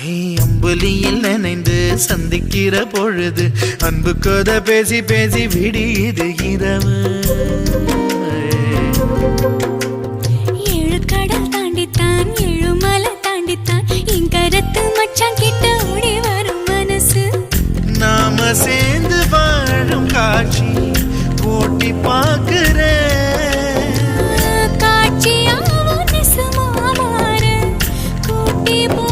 அம்புலியில் நினைந்து சந்திக்கிற பொழுது அன்பு கதை பேசி பேசி விடியுது இரவு. ஏழு கடல் தாண்டித்தான் ஏழு மலை தாண்டித்தான் என் கருத்து மச்சான் கிட்ட ஓடி வரும் மனசு. நாம சேர்ந்து வாழும் காட்சி போட்டி பார்க்கிறேன். காட்சியாவும் நெசமா மாற கூட்டி போ